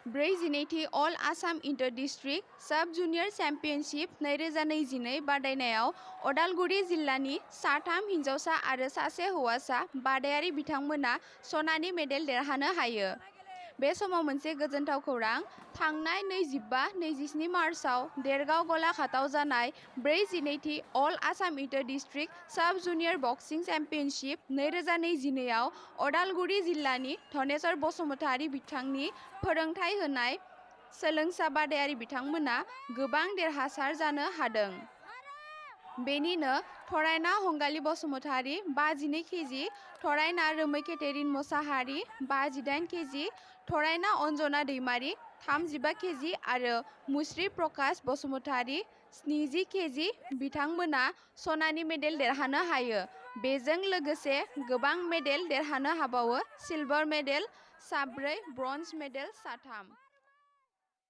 ब्रैजिनैथि अल Assam inter district साब junior championship 2022 बादायनायाव अदालगुरि जिल्लानि साथाम हिन्जावसा आरो सासे हौवासा बादायारि बिथांमोना सनानि मेडेल देरहानो हायो। बे समाव मोनसे गोजोनथाव खौरां, थांनाय 25-27 मार्चआव देरगाव गलाघाटआव जानाय ब्रैजिनैथि अल आसाम इन्टर डिस्ट्रिक्ट साब जुनियर बक्सिं चेम्पियनशिप 2022 आव अदालगुरि जिल्लानि धनेश्वर बसुमतारी बिथांनि फोरोंथाय होनाय सोलोंसा बादायारि बिथांमोना गोबां देरहासार जानो हादों। बेनिनो थरायना हंगालि बसुमतारी 52 केजि, थरायना रोमै केटेरिन मोसाहारि 58 केजि, थरायना अन्जना दैमारि 35 केजि आरो मुस्रि प्रकाश बसुमतारी 70 केजि बिथांमोना सनानि मेडेल देरहानो हायो। बेजों लोगोसे गोबां मेडेल देरहानो हाबावो, सिलभार मेडेल 4, ब्रन्ज मेडेल 3।